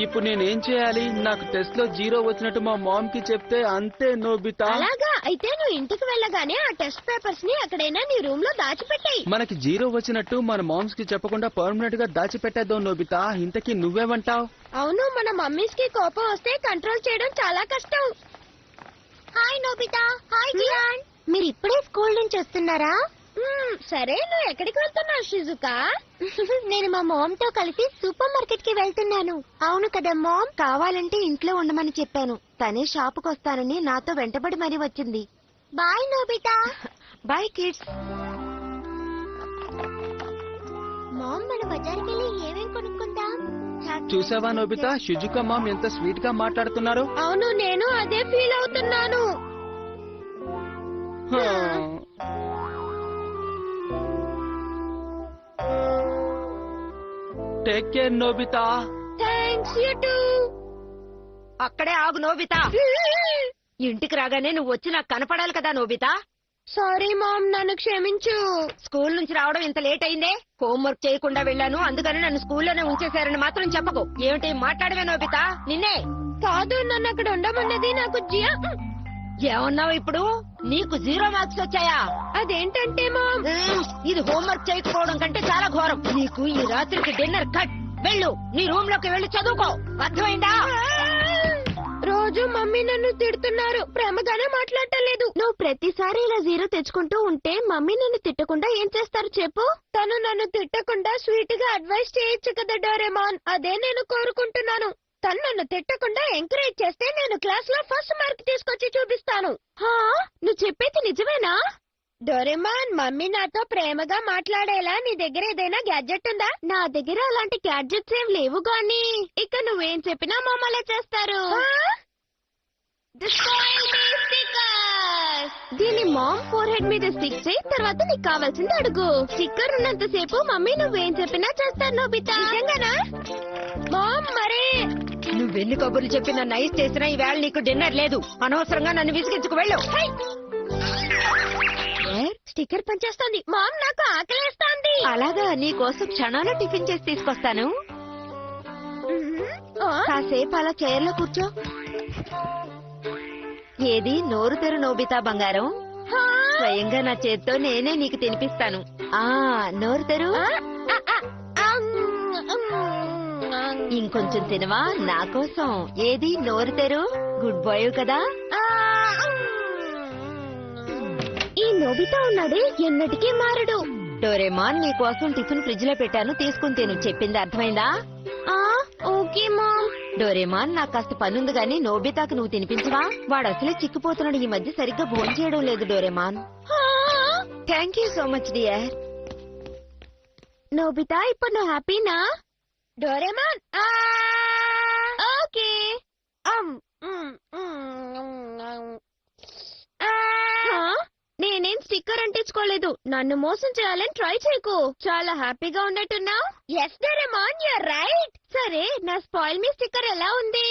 ఇప్పుడు నేనేం చేయాలి? నాకు టెస్ట్ లో 0 వచ్చినట్టు మా మామ్ కి చెప్తే అంతే నోబితా. అలాగా అయితే నువ్వు ఇంటికి వెళ్ళగానే ఆ టెస్ట్ పేపర్స్ ని ఎక్కడైనా నీ రూమ్ లో దాచిపెట్టాయి. మనకి 0 వచ్చినట్టు మన మామ్స్ కి చెప్పకుండా పర్మనెంట్ గా దాచిపెట్టేద్దాం నోబితా. ఇంతకీ నువ్వేమంటావ్? అవును, మన మమ్మీస్ కి కోపం వస్తే కంట్రోల్ చేయడం చాలా కష్టం. Hi Nobita. Hi Gian. మీరు ఇప్పుడే స్కూల్ నుంచి వస్తున్నారా? సరే, నువ్వు ఎక్కడికి వెళ్తున్నావు షిజుకా? నేను మా మామ్ తో కలిసి సూపర్ మార్కెట్ కి వెళ్తున్నాను. అవును కదా మామ్, కావాలంటే ఇంట్లో ఉండమని చెప్పాను. తనే షాపుకి వస్తానని నాతో వెంటబడి మరీ వచ్చింది. Bye Nobita. Bye kids. Mom, మన బజార్కి వెళ్ళి ఏమేం కొనుక్కుందాం? చూసావా నోబితా, షిజుకా మామ్ ఎంత స్వీట్ గా మాట్లాడుతున్నారు. అవును, నేను అదే ఫీల్ అవుతున్నాను. Take care Nobita. Thanks you too. అక్కడే ఆగు నోబితా. ఇంటికి రాగానే నువ్వు వచ్చి నాకు కనపడాలి కదా నోబితా. సారీ మామ్, నన్ను క్షమించు. స్కూల్ నుంచి రావడం ఇంత లేట్ అయిందే. హోంవర్క్ చేయకుండా వెళ్ళాను, అందుకని నన్ను స్కూల్లోనే ఉంచేశారని మాత్రం చెప్పకు. ఏమిటి మాట్లాడవే నోబితా? నిన్నే కాదు, నన్ను అక్కడ ఉండమన్నది నాకు జియా. ఏమన్నావు ఇప్పుడు? నీకు 0 మార్క్స్ వచ్చాయా? అదేంటంటే మామ్, ఇది హోంవర్క్ చేయకపోవడం కంటే చాలా ఘోరం. నీకు ఈ రాత్రికి డిన్నర్ కట్. వెళ్ళు, నీ రూమ్ లోకి వెళ్ళి చదువుకో. అర్థమైందా? రోజు మమ్మీ నన్ను తిడుతున్నారు, ప్రేమగానే మాట్లాడలేదు. నువ్వు ప్రతిసారి ఇలా 0 తెచ్చుకుంటూ ఉంటే మమ్మీ నన్ను తిట్టకుండా ఏం చేస్తారు చెప్పు? తను నన్ను తిట్టకుండా స్వీట్ గా అడ్వైస్ చేయొచ్చు కదా డోరేమాన్. అదే నేను కోరుకుంటున్నాను. తను నన్ను తిట్టకుండా ఎంకరేజ్ చేస్తే నేను క్లాస్ లో ఫస్ట్ మార్క్ తీసుకొచ్చి చూపిస్తాను. నువ్వు చెప్పేది నిజమేనా? డోరేమాన్, మమ్మీ నాతో ప్రేమగా మాట్లాడేలా నీ దగ్గర ఏదైనా గ్యాడ్జెట్ ఉందా? నా దగ్గర అలాంటి గ్యాడ్జెట్స్ ఏం లేవు గానీ ఇక నువ్వేం చెప్పినా మమ్మల్ని చేస్తారు. దీని మామ్ ఫోర్ హెడ్ మీద స్టిక్ చేయి, తర్వాత నీకు కావాల్సింది అడుగు. స్టిక్కర్ ఉన్నంత సేపు మమ్మీ నువ్వేం చెప్పినా చేస్తాను నోబితా. నిజంగానా మామ్? మరే నువ్వెన్ని కబుర్లు చెప్పి నన్ను ఐస్ చేసినా ఈవేళ నీకు డిన్నర్ లేదు. అనవసరంగా నన్ను విసిగించుకు వెళ్ళు. స్టిక్కర్ పనిచేస్తోంది మామ్, నాకు ఆకలేస్తోంది. అలాగా, నీ కోసం క్షణాలు టిఫిన్ చేసి తీసుకొస్తాను. కాసేపు అలా చైర్ లో కూర్చో. ఏది నోరు తెరు నోబితా బంగారం. స్వయంగా నా చేత్తో నేనే నీకు తినిపిస్తాను. నోరు తెరు. ఇంకొంచెం తినవా నా కోసం? ఏది నోరు తెరు. గుడ్ బాయ్ కదా. ఈ నోబితా ఉన్నాడే ఎన్నటికీ మారడు. డోరేమాన్, నీ కోసం టిఫిన్ ఫ్రిడ్జ్ లో పెట్టాను, తీసుకుని తిను. చెప్పింది అర్థమైందా? Okay ma'am. డోరేమాన్, నాకు కాస్త పనుంది గాని నోబితాకు నువ్వు తినిపించవా? వాడు అసలే చిక్కిపోతున్నాడు. ఈ మధ్య సరిగ్గా భోజనం చేయడం లేదు Doraemon. Thank you so much dear. Nobita, ఇప్పుడు నువ్వు హ్యాపీనా? Doraemon okay. నేనేం స్టిక్కర్ అంటించుకోలేదు. నన్ను మోసం చేయాలని ట్రై చేయకు. చాలా హ్యాపీగా ఉన్నట్టున్నావు. Yes Doraemon, you're right. సరే, నా స్పాయిల్ మీ స్టిక్కర్ ఎలా ఉంది?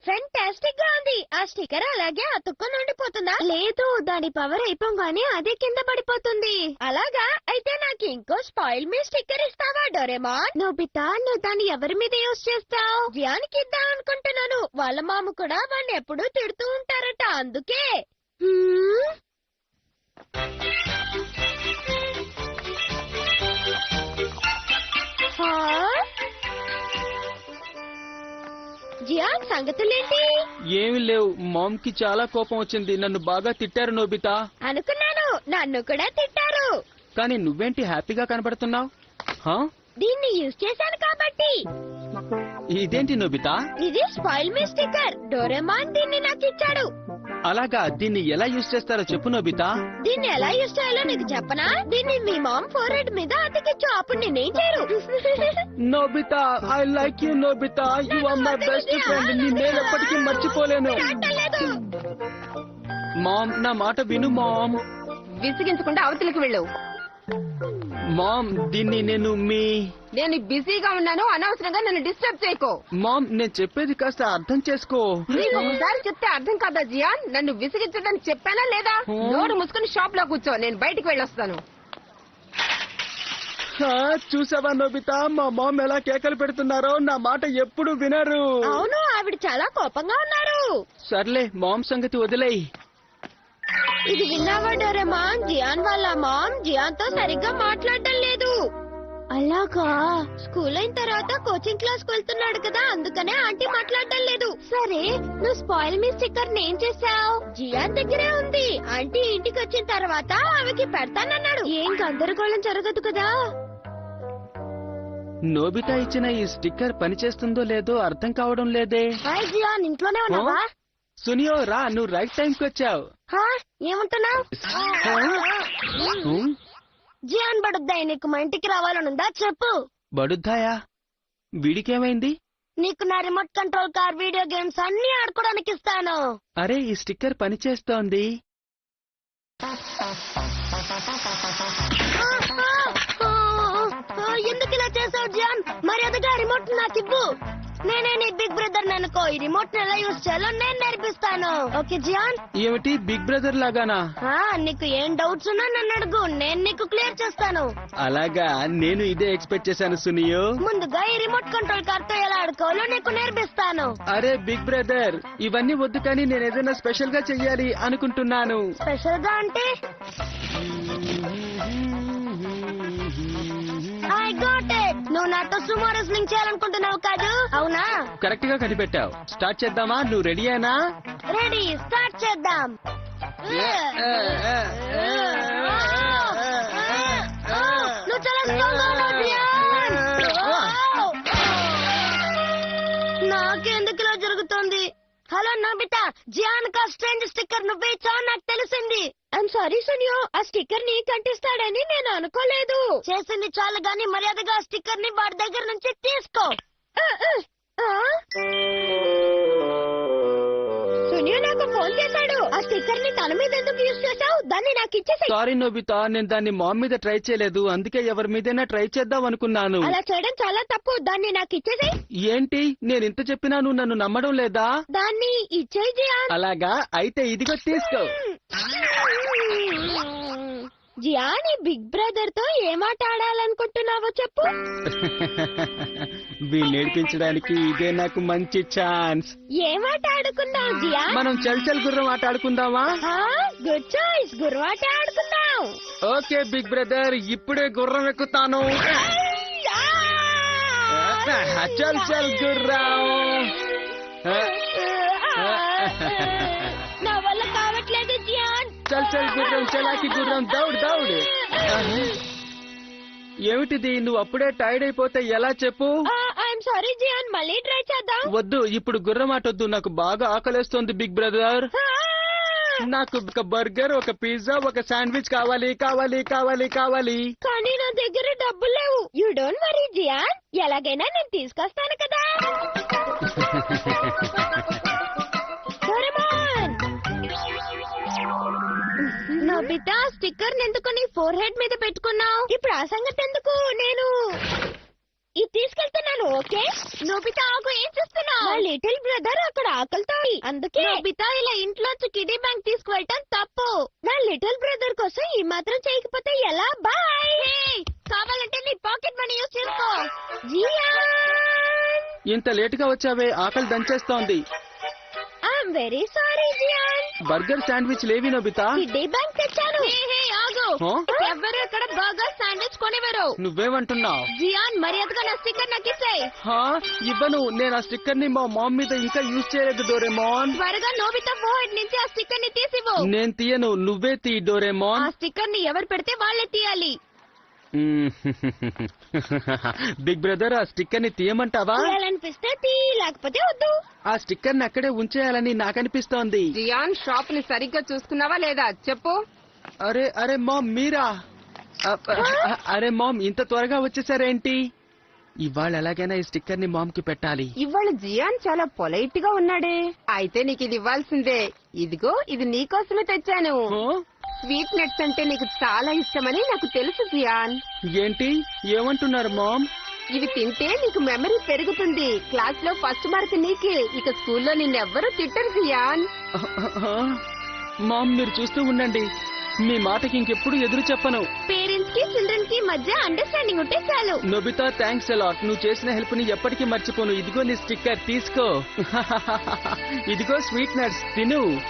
ఫెంటాస్టిక్ గా ఉంది. ఆ స్టిక్కర్ అలాగే అతుక్కొని ఉండిపోతుందా? లేదు, దాని పవర్ అయిపోగానే అదే కింద పడిపోతుంది. అలాగా? అయితే నాకు ఇంకో స్పాయిల్ మీ స్టిక్కర్ ఇస్తావా డోరేమాన్? నోబితా, నువ్వు దాన్ని ఎవరి మీద యూజ్ చేస్తావు? జియాన్కి ఇద్దాం అనుకుంటున్నాను. వాళ్ళ మామ కూడా వాడిని ఎప్పుడూ తిడుతూ ఉంటారట, అందుకే. జియాన్, సంగతులేంటి? ఏమి లేవు. మామ్ కి చాలా కోపం వచ్చింది. నన్ను బాగా తిట్టారు నోబితా. అనుకున్నాను, నన్ను కూడా తిట్టారు. కానీ నువ్వేంటి హ్యాపీగా కనబడుతున్నావు? దీన్ని యూజ్ చేశాను కాబట్టి. ఇదేంటి నోబితా? ఇది స్పాయిల్ మీ స్టిక్కర్. డోరేమాన్ దీన్ని నాకు ఇచ్చాడు. అలాగా, దీన్ని ఎలా యూజ్ చేస్తారో చెప్పు నోబితా. దీన్ని ఎలా యూజ్ చేయాలో నీకు చెప్పనా? దీన్ని మీ మామ్ ఫోర్ హెడ్ మీద అతికించు, అప్పుడు నేనేం చేయరు. Nobita, I like you Nobita. You are my best friend. నేను ఎప్పటికీ మర్చిపోలేను. మామ్, నా మాట విను మామ్. విసిగించకుండా అవతలికి వెళ్ళు. మామ్, దీన్ని నేను బిజీగా ఉన్నాను, అనవసరంగా నన్ను డిస్టర్బ్ చేయకో. మామ్, నేను చెప్పేది కాస్త అర్థం చేసుకో. నీకు ఒకసారి చెప్తే అర్థం కాదా జియాన్? నన్ను విసిగించడానికి చెప్పానా లేదా? నోరు మూసుకుని షాప్ లో కూర్చో, నేను బయటికి వెళ్ళొస్తాను. చూసావా నోబితా, మా మామ్ ఎలా కేకలు పెడుతున్నారో, నా మాట ఎప్పుడు వినరు. అవును, ఆవిడ చాలా కోపంగా ఉన్నారు. సర్లే, మామ్ సంగతి వదిలేయ్. ఇది విన్నావా డోరేమాన్? జియాన్ వాళ్ళ మామ్ జియాన్ తో సరిగ్గా మాట్లాడడం లేదు. అలాగా? స్కూల్ అయిన తర్వాత కోచింగ్ క్లాస్ కు వెళ్తున్నాడు కదా, అందుకనే ఆంటీ మాట్లాడడం లేదు. సరే, నువ్వు స్పాయిల్ మీ స్టిక్కర్ ఏం చేసావు? జియాన్ దగ్గరే ఉంది. ఆంటీ ఇంటికి వచ్చిన తర్వాత ఆమెకి పెడతానన్నాడు. ఏం గందరగోళం జరగదు కదా? నోబితా ఇచ్చిన ఈ స్టిక్కర్ పనిచేస్తుందో లేదో అర్థం కావడం లేదే. హాయ్ జియాన్, ఇంట్లోనే ఉన్నావా? సునియో రా, నువ్వు రైట్ టైంకి వచ్చావు. ఏమంటున్నావు? జియాన్ బడుద్దాయి, నీకు మా ఇంటికి రావాలనుందా? చెప్పు. బడుద్దాయా? వీడికేమైంది? నీకు నా remote control car, video games అన్ని ఆడుకోవడానికి ఇస్తాను. అరే, ఈ స్టిక్కర్ పనిచేస్తోంది. ఎందుకు ఇలా చేసావు జియాన్? మర్యాదగా రిమోట్ నాకు ఇవ్వు. నేనే నీ బిగ్ బ్రదర్ అనుకో. ఈ రిమోట్ ఎలా యూజ్ చేయాలో నేను నేర్పిస్తాను. Okay Gian? ఏమిటి, బిగ్ బ్రదర్ లాగానా? నీకు ఏం డౌట్స్ ఉన్నా నన్ను అడుగు, నేను నీకు క్లియర్ చేస్తాను. అలాగా, నేను ఇదే ఎక్స్పెక్ట్ చేశాను సునియో. ముందుగా ఈ రిమోట్ కంట్రోల్ కార్ తో ఎలా ఆడుకోవాలో నీకు నేర్పిస్తాను. అరే బిగ్ బ్రదర్, ఇవన్నీ వద్దు, కానీ నేను ఏదైనా స్పెషల్ గా చెయ్యాలి అనుకుంటున్నాను. స్పెషల్ గా అంటే? I got it. నువ్వు నాతో సుమో రెస్లింగ్ చేయాలనుకుంటున్నావు కాదు? అవునా? కరెక్ట్ గా కనిపెట్టావు. స్టార్ట్ చేద్దామా? నువ్వు రెడీ అయినా? రెడీ, స్టార్ట్ చేద్దాం. నువ్వు చాలా స్ట్రాంగ్ గా ఉన్నావు జియాన్. నాకెందుకు ఇలా జరుగుతోంది? హలో నోబితా, జియాన్ కా స్ట్రేంజ్ స్టిక్కర్ నువ్వే ఇచ్చావు నాకు తెలిసింది. ఐమ్ సారీ సునియో, ఆ స్టిక్కర్ నీ కంటిస్తాడని నేను అనుకోలేదు. చేసింది చాలు గాని మర్యాదగా ఆ స్టిక్కర్ ని వాడి దగ్గర నుంచి తీసుకో. సునియో నాకు ఫోన్ చేశాడు. ఆ స్టిక్కర్ ని తన మీద ఎందుకు యూజ్ చేశావు? దాన్ని నాకు ఇచ్చేసాయి. సారీ నోబితా, నేను దాన్ని మామ్ మీద ట్రై చేయలేదు, అందుకే ఎవరి మీదైనా ట్రై చేద్దాం అనుకున్నాను. అలా చేయడం చాలా తప్పు. దాన్ని నాకు ఇచ్చేసాయి. ఏంటి, నేను ఇంత చెప్పినా నువ్వు నన్ను నమ్మడం లేదా? దాన్ని ఇచ్చేయి జియాన్. అలాగా, అయితే ఇదిగో తీసుకో. జియాన్, ఈ బిగ్ బ్రదర్ తో ఏమాట ఆడాలనుకుంటున్నావో చెప్పు. వీళ్ళు నేర్పించడానికి ఇదే నాకు మంచి ఛాన్స్. ఏమాట ఆడుకుందాం జియాన్? మనం చల్ చల్ గుర్రం ఆట ఆడుకుందామా? గుడ్ చాయిస్, గుర్రాట ఆడుకుందాం. ఓకే బిగ్ బ్రదర్, ఇప్పుడే గుర్రం ఎక్కుతాను. చల్ చల్ గుర్రం. నా వల్ల కావట్లేదు జియాన్. చల్ చల్ గుర్రం, చలాకి గుర్రం, దౌడ్ దౌడ్. ఏమిటిది, నువ్వు అప్పుడే టైర్డ్ అయిపోతే ఎలా చెప్పు? ఐఎమ్ సారీ జియాన్, మళ్ళీ ట్రై చేద్దాం. వద్దు, ఇప్పుడు గుర్రం ఆటొద్దు, నాకు బాగా ఆకలేస్తోంది బిగ్ బ్రదర్. నాకు ఒక బర్గర్, ఒక పిజ్జా, ఒక శాండ్విచ్ కావాలి కావాలి కావాలి కావాలి. కానీ నా దగ్గర డబ్బులు లేవు. యూ డోంట్ వరీ జియాన్, ఎలాగైనా నేను తీసుకొస్తాను కదా. డోరేమాన్, నోబితా, స్టిక్కర్ ఎందుకు నీ ఫోర్ హెడ్ మీద పెట్టుకున్నావు? ఇప్పుడు ఆ సంగతి ఎందుకు, నేను ఇది తీసుకెళ్తున్నాను. ఓకే నోబితా, ఆగు, ఏం చేస్తున్నావు? నా లిటిల్ బ్రదర్ అక్కడ ఆకలితో, అందుకే నోబితా ఇలా ఇంట్లోంచి కిడీ బ్యాంక్ తీసుకువెళ్ళటం తప్పు. నా లిటిల్ బ్రదర్ కోసం ఈ మాత్రం చేయకపోతే ఎలా? బాయ్. కావాలంటే నీ పాకెట్ మనీ యూజ్ చేసుకో. జియాన్, ఇంత లేట్ గా వచ్చావే, ఆకలి దంచేస్తోంది. I'm very sorry Gian. Burger sandwich లేవి నోబితా. కిడ్డీ బ్యాంక్ తెచ్చాను. ఆగు, ఎవరు ఇక్కడ బర్గర్ శాండ్విచ్ కొనివ్వరు. నువ్వేమంటున్నావు? జియాన్, మర్యాదగా నా స్టిక్కర్ నాకు ఇచ్చేయ్. ఇవ్వను, నేను ఆ స్టిక్కర్ ని మా మామ్ మీద ఇంకా యూజ్ చేయలేదు డోరేమోన్. త్వరగా నోబితా ఫోర్ నుంచి ఆ స్టిక్కర్ ని తీసివ్వు. నేను తీయను, నువ్వే తీ డోరేమోన్. ఆ స్టిక్కర్ ని ఎవరు పెడితే వాళ్ళే తీయాలి. బిగ్ బ్రదర్, ఆ స్టిక్కర్ ని తీయమంటావా? తీయాలనిపిస్తే తీ, లేకపోతే వద్దు. ఆ స్టిక్కర్ ని అక్కడే ఉంచేయాలని నాకనిపిస్తోంది. జియాన్, షాప్ ని సరిగ్గా చూసుకున్నావా లేదా చెప్పు. అరే అరే మామ్, మీరా? అరే మామ్, ఇంత త్వరగా వచ్చేసారేంటి? ఇవాళ ఎలాగైనా ఈ స్టిక్కర్ ని మామ్ కి పెట్టాలి. ఇవాళ జియాన్ చాలా పొలైట్ గా ఉన్నాడే. అయితే నీకు ఇది ఇవ్వాల్సిందే. ఇదిగో, ఇది నీకోసమే తెచ్చాను. స్వీట్ నట్స్ అంటే నీకు చాలా ఇష్టమని నాకు తెలుసు జియాన్. ఏంటి, ఏమంటున్నారు మామ్? ఇవి తింటే నీకు మెమరీ పెరుగుతుంది. క్లాస్ లో ఫస్ట్ మార్క్ నీకే. ఇక స్కూల్లో నిన్నెవ్వరూ తిట్టరు జియాన్. మామ్, మీరు చూస్తూ ఉండండి. మీ మాటకి ఇంకెప్పుడు ఎదురు చెప్పను. పేరెంట్స్ కి చిల్డ్రన్ కి మధ్య అండర్స్టాండింగ్ ఉంటే చాలు. Nobita thanks a lot. నువ్వు చేసిన హెల్ప్ ని ఎప్పటికీ మర్చిపోను. ఇదిగో నీ స్టిక్కర్ తీసుకో. ఇదిగో స్వీట్ నట్స్ తిను.